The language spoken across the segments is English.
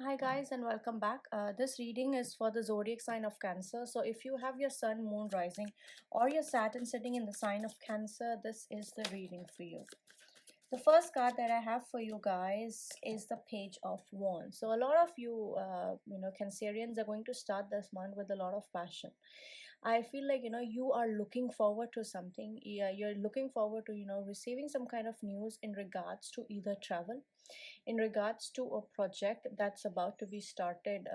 Hi guys and welcome back. This reading is for the zodiac sign of Cancer. So if you have your sun, moon rising or your Saturn sitting in the sign of Cancer, this is the reading for you. The first card that I have for you guys is the Page of Wands. So a lot of you, Cancerians are going to start this month with a lot of passion. I feel like you are looking forward to something. Yeah, you're looking forward to receiving some kind of news in regards to either travel, in regards to a project that's about to be started,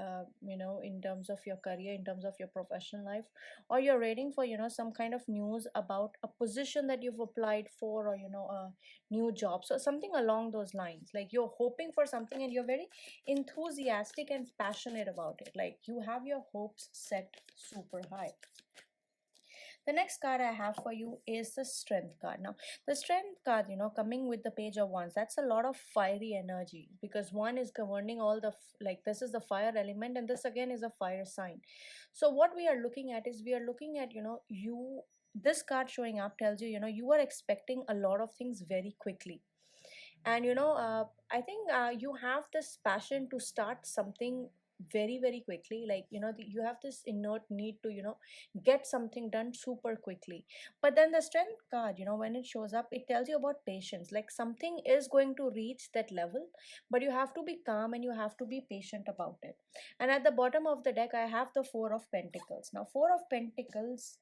in terms of your career, in terms of your professional life, or you're waiting for some kind of news about a position that you've applied for, or a new job. So something along those lines, like you're hoping for something and you're very enthusiastic and passionate about it, like you have your hopes set super high. The next card I have for you is the Strength card. Now, the Strength card, coming with the Page of Wands, that's a lot of fiery energy, because one is governing all the, like, this is the fire element, and this again is a fire sign. So, what we are looking at is we are looking at, this card showing up tells you, you are expecting a lot of things very quickly. And I think you have this passion to start something very quickly, like you have this inert need to get something done super quickly. But then the Strength card, when it shows up, it tells you about patience, like something is going to reach that level, but you have to be calm and you have to be patient about it. And at the bottom of the deck I have the Four of Pentacles. Now, Four of Pentacles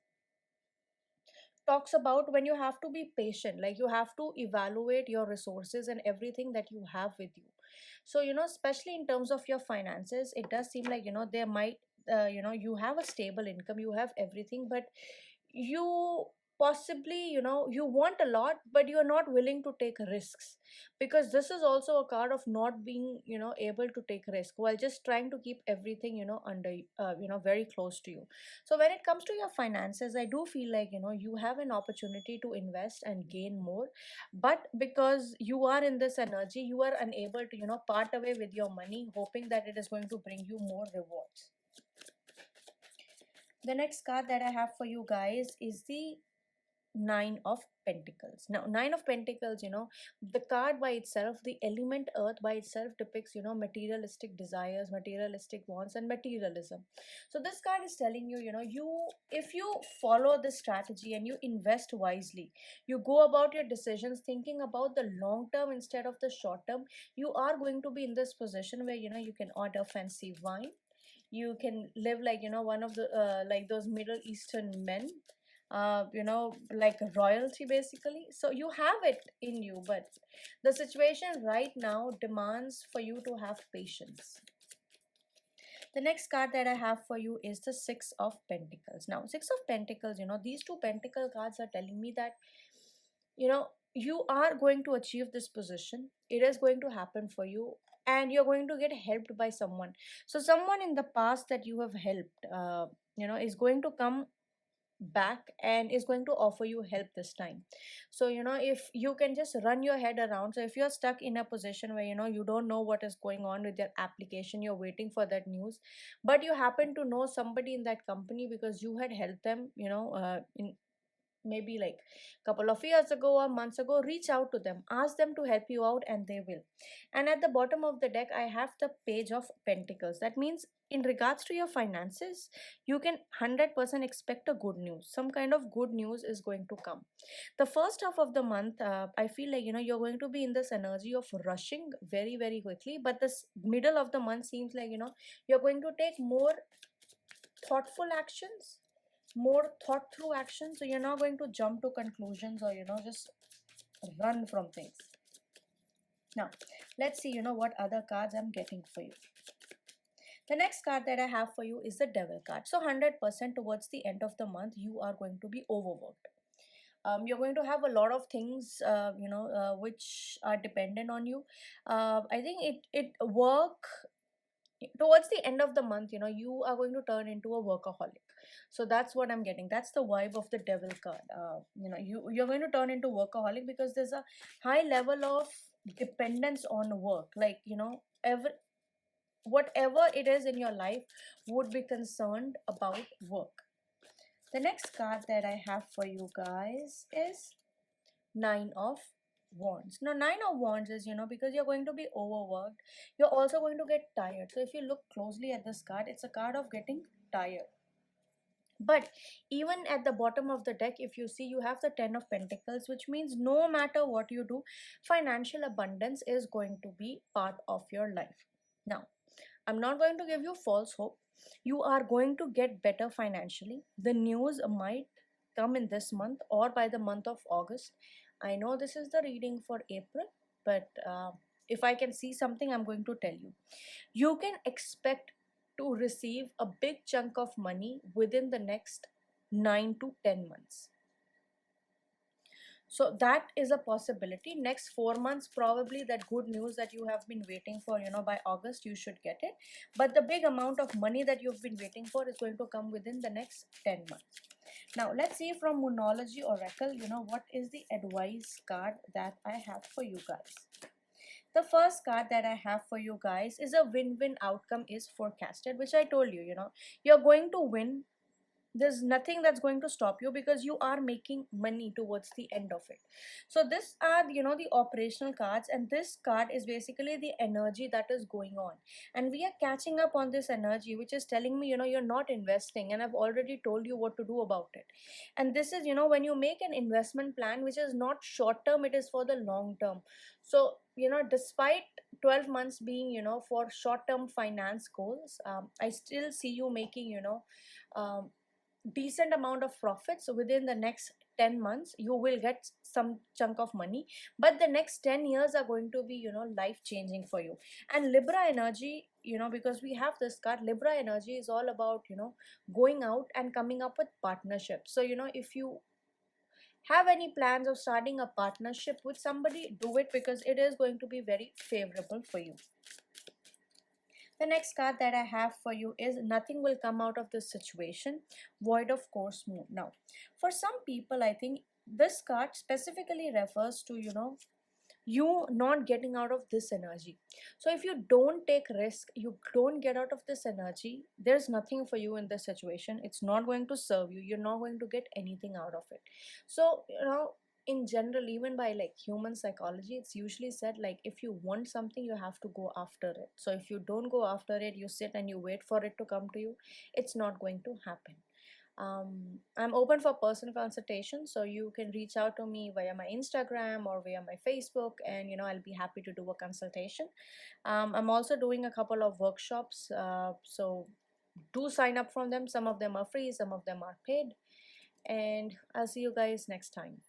talks about when you have to be patient, like you have to evaluate your resources and everything that you have with you. So especially in terms of your finances, it does seem like there might you have a stable income, you have everything, but you possibly you want a lot, but you are not willing to take risks, because this is also a card of not being able to take risk while just trying to keep everything under very close to you. So when it comes to your finances, I do feel like you have an opportunity to invest and gain more, but because you are in this energy, you are unable to part away with your money hoping that it is going to bring you more rewards. The next card that I have for you guys is the Nine of Pentacles. Now, Nine of Pentacles, the card by itself, the element Earth by itself depicts materialistic desires, materialistic wants, and materialism. So this card is telling you, you, if you follow this strategy and you invest wisely, you go about your decisions thinking about the long term instead of the short term, you are going to be in this position where you can order fancy wine, you can live like one of the like those Middle Eastern men, like royalty basically. So you have it in you, but the situation right now demands for you to have patience. The next card that I have for you is the Six of Pentacles. Now, Six of Pentacles, these two pentacle cards are telling me that you are going to achieve this position, it is going to happen for you, and you're going to get helped by someone. So someone in the past that you have helped, is going to come back and is going to offer you help this time. So if you can just run your head around, so if you're stuck in a position where you don't know what is going on with your application, you're waiting for that news, but you happen to know somebody in that company because you had helped them in maybe like couple of years ago or months ago, reach out to them, ask them to help you out, and they will. And at the bottom of the deck I have the Page of Pentacles. That means in regards to your finances, you can 100% expect a good news, some kind of good news is going to come. The first half of the month, I feel like you're going to be in this energy of rushing very quickly, but this middle of the month seems like you're going to take more thoughtful actions, more thought through action. So you're not going to jump to conclusions or just run from things. Now let's see what other cards I'm getting for you. The next card that I have for you is the Devil card. So 100% towards the end of the month you are going to be overworked. You're going to have a lot of things which are dependent on you. I think it work towards the end of the month, you are going to turn into a workaholic. So that's what I'm getting, that's the vibe of the Devil card. You're going to turn into workaholic because there's a high level of dependence on work, like whatever it is in your life would be concerned about work. The next card that I have for you guys is Nine of Wands. Now, Nine of Wands is, because you're going to be overworked, you're also going to get tired. So if you look closely at this card, it's a card of getting tired. But even at the bottom of the deck, if you see, you have the Ten of Pentacles, which means no matter what you do, financial abundance is going to be part of your life. Now, I'm not going to give you false hope. You are going to get better financially. The news might come in this month or by the month of August. I know this is the reading for April, but if I can see something, I'm going to tell you. You can expect to receive a big chunk of money within the next 9 to 10 months. So that is a possibility. Next 4 months, probably that good news that you have been waiting for, by August, you should get it. But the big amount of money that you've been waiting for is going to come within the next 10 months. Now, let's see from Moonology Oracle, what is the advice card that I have for you guys. The first card that I have for you guys is a win-win outcome is forecasted, which I told you, you're going to win. There's nothing that's going to stop you because you are making money towards the end of it. So this are the operational cards, and this card is basically the energy that is going on, and we are catching up on this energy, which is telling me you're not investing, and I've already told you what to do about it. And this is when you make an investment plan which is not short term, it is for the long term. So despite 12 months being for short term finance goals, I still see you making um, decent amount of profits. So within the next 10 months you will get some chunk of money, but the next 10 years are going to be life changing for you. And Libra energy, because we have this card, Libra energy is all about going out and coming up with partnerships. So if you have any plans of starting a partnership with somebody, do it, because it is going to be very favorable for you. The next card that I have for you is nothing will come out of this situation, void of course move. Now, for some people, I think this card specifically refers to, you not getting out of this energy. So if you don't take risk, you don't get out of this energy, there's nothing for you in this situation. It's not going to serve you. You're not going to get anything out of it. So, in general, even by like human psychology, it's usually said like if you want something, you have to go after it. So if you don't go after it, you sit and you wait for it to come to you, it's not going to happen. I'm open for personal consultation, so you can reach out to me via my Instagram or via my Facebook, and I'll be happy to do a consultation. I'm also doing a couple of workshops, so do sign up from them. Some of them are free, some of them are paid, and I'll see you guys next time.